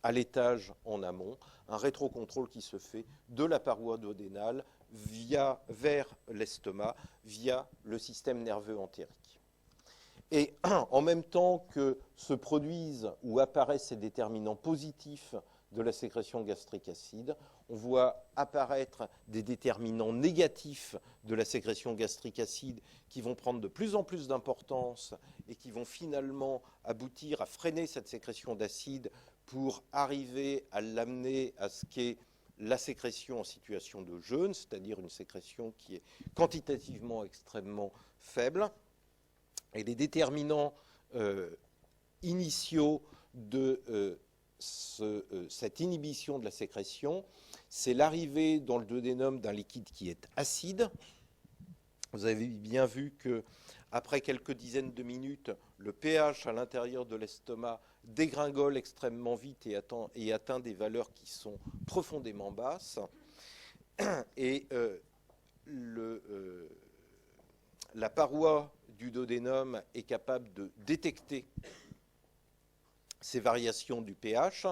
à l'étage en amont, un rétrocontrôle qui se fait de la paroi duodénale vers l'estomac via le système nerveux entérique. Et en même temps que se produisent ou apparaissent ces déterminants positifs de la sécrétion gastrique acide, on voit apparaître des déterminants négatifs de la sécrétion gastrique acide qui vont prendre de plus en plus d'importance et qui vont finalement aboutir à freiner cette sécrétion d'acide pour arriver à l'amener à ce qu'est la sécrétion en situation de jeûne, c'est-à-dire une sécrétion qui est quantitativement extrêmement faible. Et les déterminants initiaux de cette inhibition de la sécrétion, c'est l'arrivée dans le duodénum d'un liquide qui est acide. Vous avez bien vu que après quelques dizaines de minutes, le pH à l'intérieur de l'estomac dégringole extrêmement vite et atteint des valeurs qui sont profondément basses. Et la paroi du duodénum est capable de détecter ces variations du pH,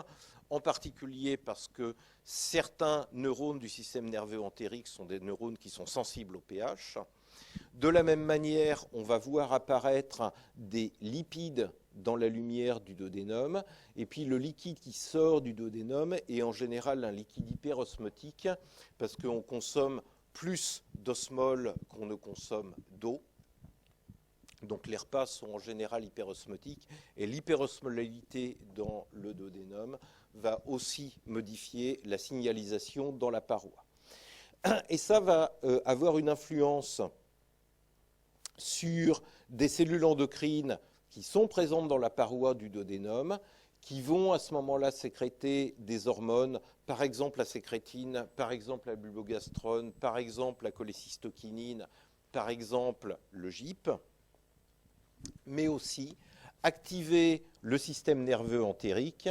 en particulier parce que certains neurones du système nerveux entérique sont des neurones qui sont sensibles au pH. De la même manière, on va voir apparaître des lipides dans la lumière du duodénum, et puis le liquide qui sort du duodénum est en général un liquide hyperosmotique, parce qu'on consomme plus d'osmol qu'on ne consomme d'eau. Donc les repas sont en général hyperosmotiques, et l'hyperosmolalité dans le duodénum va aussi modifier la signalisation dans la paroi. Et ça va avoir une influence sur des cellules endocrines qui sont présentes dans la paroi du duodénum, qui vont à ce moment-là sécréter des hormones, par exemple la sécrétine, par exemple la bulbogastrone, par exemple la cholécystokinine, par exemple le GIP, mais aussi activer le système nerveux entérique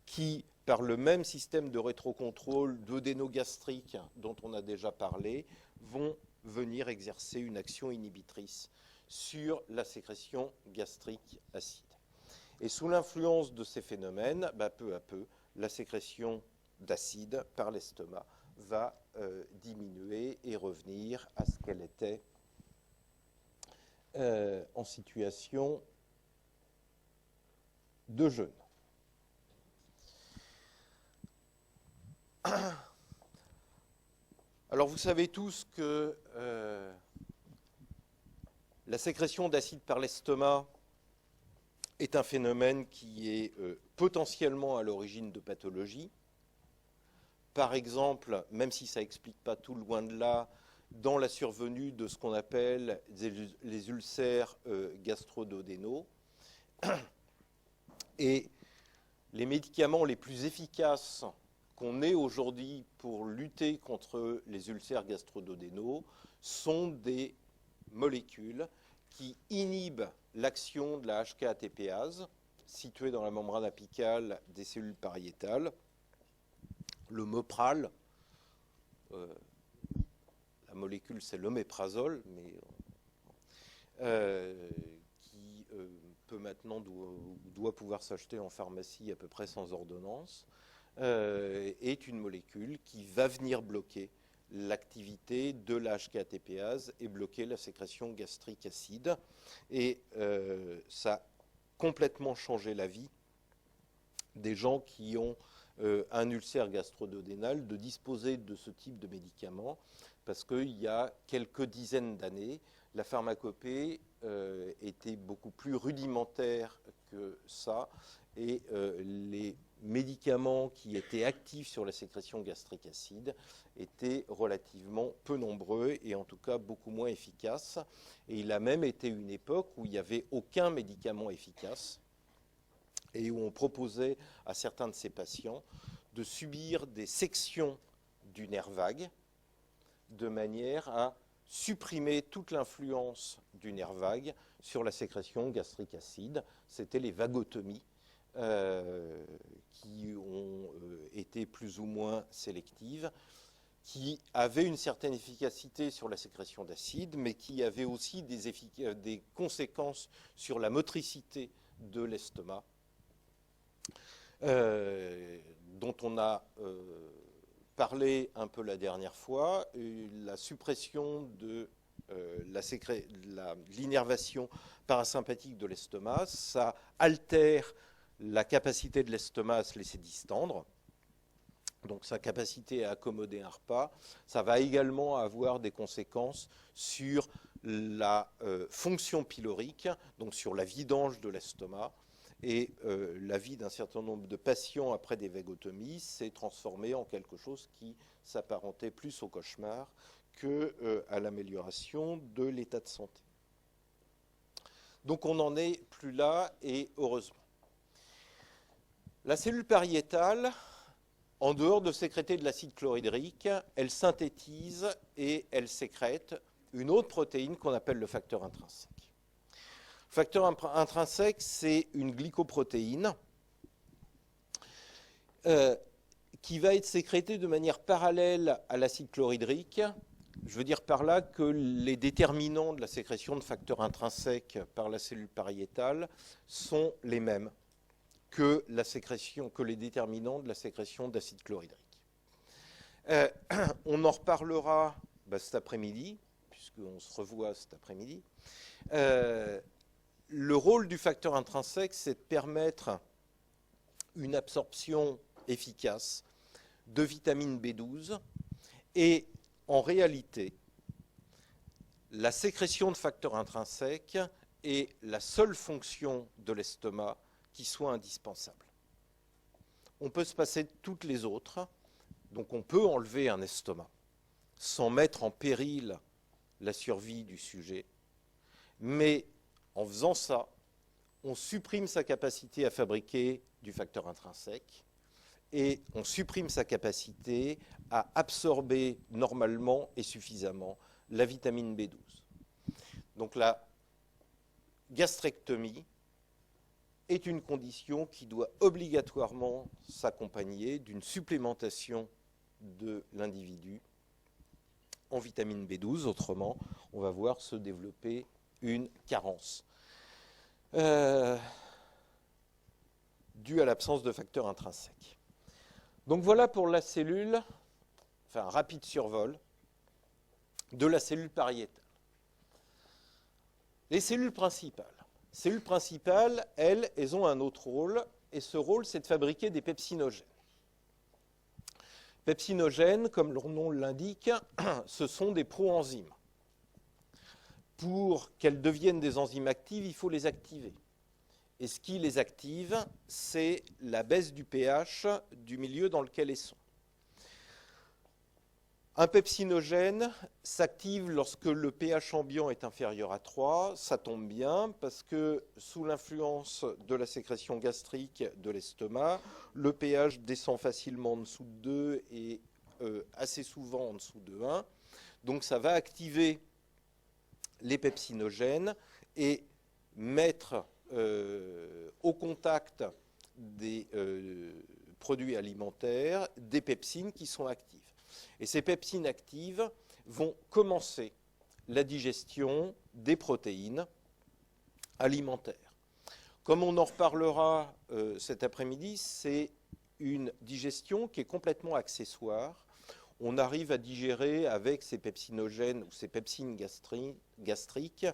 qui, par le même système de rétrocontrôle duodénogastrique dont on a déjà parlé, vont venir exercer une action inhibitrice sur la sécrétion gastrique acide. Et sous l'influence de ces phénomènes, peu à peu, la sécrétion d'acide par l'estomac va diminuer et revenir à ce qu'elle était en situation de jeûne. Alors vous savez tous que la sécrétion d'acide par l'estomac est un phénomène qui est potentiellement à l'origine de pathologies. Par exemple, même si ça n'explique pas tout, loin de là, dans la survenue de ce qu'on appelle les ulcères gastro-duodénaux. Et les médicaments les plus efficaces qu'on ait aujourd'hui pour lutter contre les ulcères gastro-duodénaux sont des molécules qui inhibent l'action de la HK-ATPase, située dans la membrane apicale des cellules pariétales. Le Mopral, la molécule c'est l'oméprazole, mais qui peut maintenant doit pouvoir s'acheter en pharmacie à peu près sans ordonnance, est une molécule qui va venir bloquer l'activité de la HK-ATPase et bloquer la sécrétion gastrique acide. Et ça a complètement changé la vie des gens qui ont un ulcère gastro-duodénal de disposer de ce type de médicament, parce qu'il y a quelques dizaines d'années, la pharmacopée était beaucoup plus rudimentaire que ça, et les médicaments qui étaient actifs sur la sécrétion gastrique acide étaient relativement peu nombreux et en tout cas beaucoup moins efficaces. Et il a même été une époque où il n'y avait aucun médicament efficace et où on proposait à certains de ces patients de subir des sections du nerf vague de manière à supprimer toute l'influence du nerf vague sur la sécrétion gastrique acide. C'était les vagotomies qui ont été plus ou moins sélectives, qui avaient une certaine efficacité sur la sécrétion d'acide, mais qui avaient aussi des conséquences sur la motricité de l'estomac. dont on a parlé un peu la dernière fois, la suppression de l'innervation parasympathique de l'estomac, ça altère la capacité de l'estomac à se laisser distendre, donc sa capacité à accommoder un repas. Ça va également avoir des conséquences sur la fonction pylorique, donc sur la vidange de l'estomac. Et la vie d'un certain nombre de patients après des vagotomies s'est transformée en quelque chose qui s'apparentait plus au cauchemar qu'à l'amélioration de l'état de santé. Donc on n'en est plus là, et heureusement. La cellule pariétale, en dehors de sécréter de l'acide chlorhydrique, elle synthétise et elle sécrète une autre protéine qu'on appelle le facteur intrinsèque. Le facteur intrinsèque, c'est une glycoprotéine qui va être sécrétée de manière parallèle à l'acide chlorhydrique. Je veux dire par là que les déterminants de la sécrétion de facteurs intrinsèques par la cellule pariétale sont les mêmes que les déterminants de la sécrétion d'acide chlorhydrique. On en reparlera cet après-midi, puisqu'on se revoit cet après-midi. Le rôle du facteur intrinsèque, c'est de permettre une absorption efficace de vitamine B12, et en réalité, la sécrétion de facteurs intrinsèques est la seule fonction de l'estomac qui soit indispensable. On peut se passer de toutes les autres, donc on peut enlever un estomac sans mettre en péril la survie du sujet, mais en faisant ça, on supprime sa capacité à fabriquer du facteur intrinsèque et on supprime sa capacité à absorber normalement et suffisamment la vitamine B12. Donc la gastrectomie est une condition qui doit obligatoirement s'accompagner d'une supplémentation de l'individu en vitamine B12. Autrement, on va voir se développer une carence due à l'absence de facteurs intrinsèques. Donc voilà pour la cellule, enfin un rapide survol de la cellule pariétale. Les cellules principales. Les cellules principales, elles ont un autre rôle, et ce rôle, c'est de fabriquer des pepsinogènes. Pepsinogènes, comme leur nom l'indique, ce sont des proenzymes. Pour qu'elles deviennent des enzymes actives, il faut les activer. Et ce qui les active, c'est la baisse du pH du milieu dans lequel elles sont. Un pepsinogène s'active lorsque le pH ambiant est inférieur à 3. Ça tombe bien parce que sous l'influence de la sécrétion gastrique de l'estomac, le pH descend facilement en dessous de 2 et assez souvent en dessous de 1. Donc ça va activer les pepsinogènes et mettre au contact des produits alimentaires des pepsines qui sont actives. Et ces pepsines actives vont commencer la digestion des protéines alimentaires. Comme on en reparlera cet après-midi, c'est une digestion qui est complètement accessoire. On arrive à digérer avec ces pepsinogènes ou ces pepsines gastriques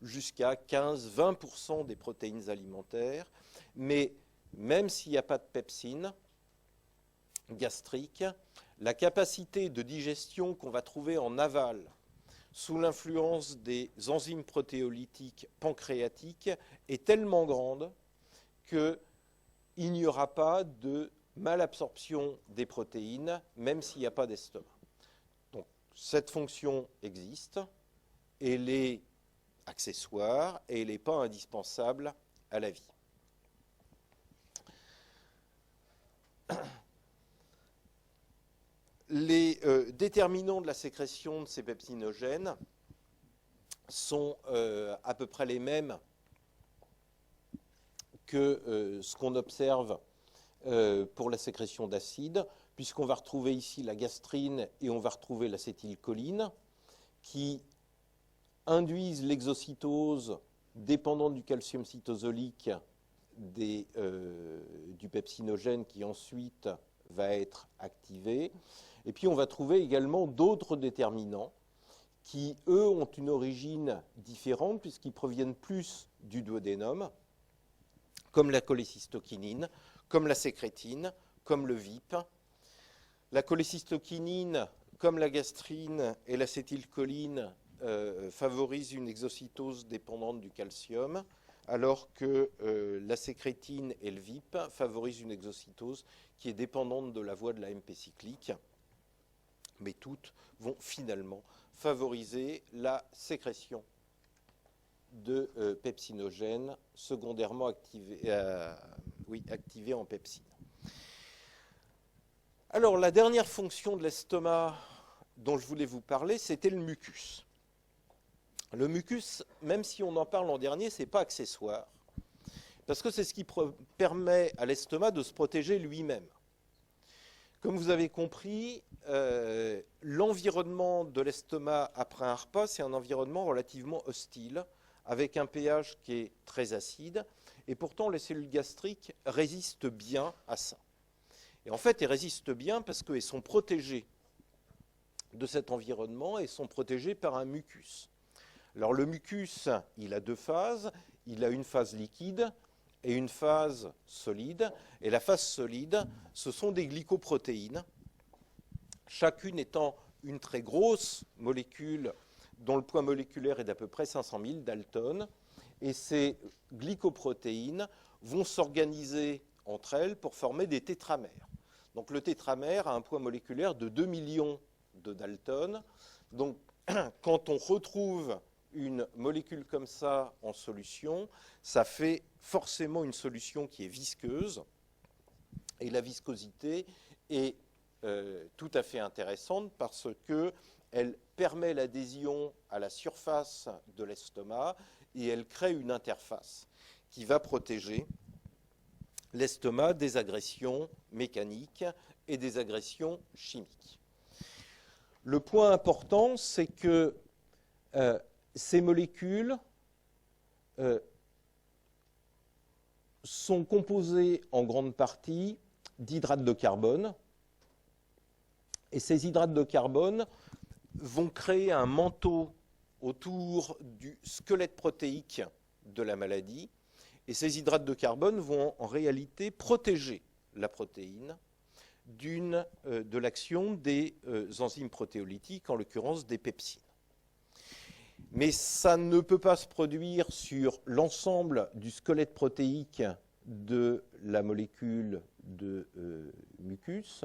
jusqu'à 15-20% des protéines alimentaires. Mais même s'il n'y a pas de pepsines gastriques, la capacité de digestion qu'on va trouver en aval sous l'influence des enzymes protéolytiques pancréatiques est tellement grande qu'il n'y aura pas de malabsorption des protéines, même s'il n'y a pas d'estomac. Donc cette fonction existe, elle est accessoire et elle n'est pas indispensable à la vie. Les déterminants de la sécrétion de ces pepsinogènes sont à peu près les mêmes que ce qu'on observe pour la sécrétion d'acide, puisqu'on va retrouver ici la gastrine et on va retrouver l'acétylcholine, qui induisent l'exocytose dépendante du calcium cytosolique du pepsinogène qui ensuite va être activé. Et puis on va trouver également d'autres déterminants qui, eux, ont une origine différente puisqu'ils proviennent plus du duodénum, comme la cholécystokinine, comme la sécrétine, comme le VIP. La cholécystokinine, comme la gastrine et l'acétylcholine, favorisent une exocytose dépendante du calcium, alors que la sécrétine et le VIP favorisent une exocytose qui est dépendante de la voie de l'AMP cyclique. Mais toutes vont finalement favoriser la sécrétion de pepsinogènes secondairement activés en pepsine. Alors, la dernière fonction de l'estomac dont je voulais vous parler, c'était le mucus. Le mucus, même si on en parle l'an dernier, ce n'est pas accessoire, parce que c'est ce qui permet à l'estomac de se protéger lui-même. Comme vous avez compris, l'environnement de l'estomac après un repas, c'est un environnement relativement hostile, avec un pH qui est très acide, et pourtant les cellules gastriques résistent bien à ça. Et en fait, elles résistent bien parce qu'elles sont protégées de cet environnement et sont protégées par un mucus. Alors le mucus, il a deux phases. Il a une phase liquide et une phase solide. Et la phase solide, ce sont des glycoprotéines, chacune étant une très grosse molécule dont le poids moléculaire est d'à peu près 500 000 Dalton. Et ces glycoprotéines vont s'organiser entre elles pour former des tétramères. Donc le tétramère a un poids moléculaire de 2 millions de Dalton. Donc quand on retrouve une molécule comme ça en solution, ça fait forcément une solution qui est visqueuse. Et la viscosité est tout à fait intéressante parce qu'elle permet l'adhésion à la surface de l'estomac et elle crée une interface qui va protéger l'estomac des agressions mécaniques et des agressions chimiques. Le point important, c'est que ces molécules sont composées en grande partie d'hydrates de carbone. Et ces hydrates de carbone vont créer un manteau autour du squelette protéique de la maladie. Et ces hydrates de carbone vont en réalité protéger la protéine de l'action des enzymes protéolytiques, en l'occurrence des pepsines. Mais ça ne peut pas se produire sur l'ensemble du squelette protéique de la molécule de mucus.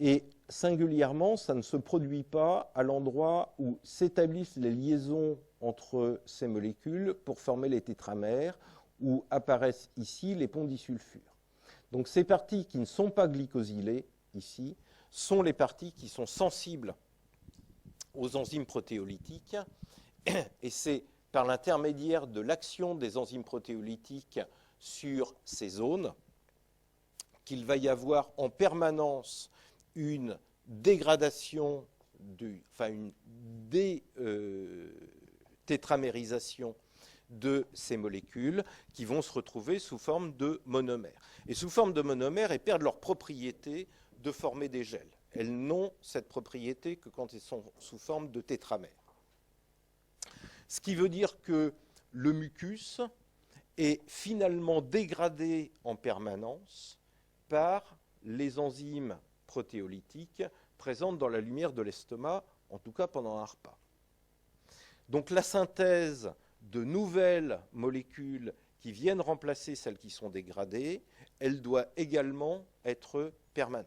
Et singulièrement, ça ne se produit pas à l'endroit où s'établissent les liaisons entre ces molécules pour former les tétramères, où apparaissent ici les ponts disulfure. Donc ces parties qui ne sont pas glycosylées, ici, sont les parties qui sont sensibles aux enzymes protéolytiques, et c'est par l'intermédiaire de l'action des enzymes protéolytiques sur ces zones qu'il va y avoir en permanence une dégradation, une tétramérisation de ces molécules qui vont se retrouver sous forme de monomères. Et sous forme de monomères, elles perdent leur propriété de former des gels. Elles n'ont cette propriété que quand elles sont sous forme de tétramères. Ce qui veut dire que le mucus est finalement dégradé en permanence par les enzymes protéolytiques présentes dans la lumière de l'estomac, en tout cas pendant un repas. Donc la synthèse de nouvelles molécules qui viennent remplacer celles qui sont dégradées, elle doit également être permanente.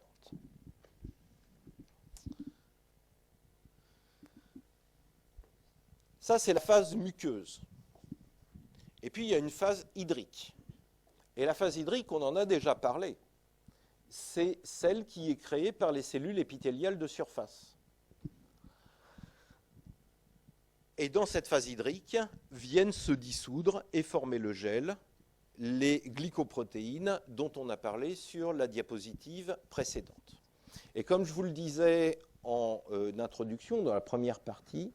Ça, c'est la phase muqueuse. Et puis, il y a une phase hydrique. Et la phase hydrique, on en a déjà parlé. C'est celle qui est créée par les cellules épithéliales de surface. Et dans cette phase hydrique, viennent se dissoudre et former le gel, les glycoprotéines dont on a parlé sur la diapositive précédente. Et comme je vous le disais en introduction, dans la première partie,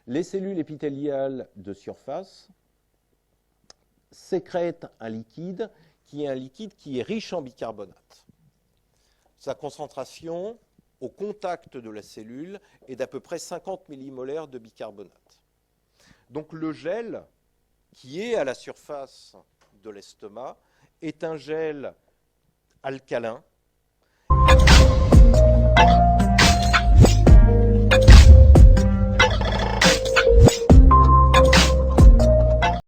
les cellules épithéliales de surface sécrètent un liquide qui est un liquide qui est riche en bicarbonate. Sa concentration au contact de la cellule est d'à peu près 50 millimolaires de bicarbonate. Donc le gel qui est à la surface de l'estomac est un gel alcalin,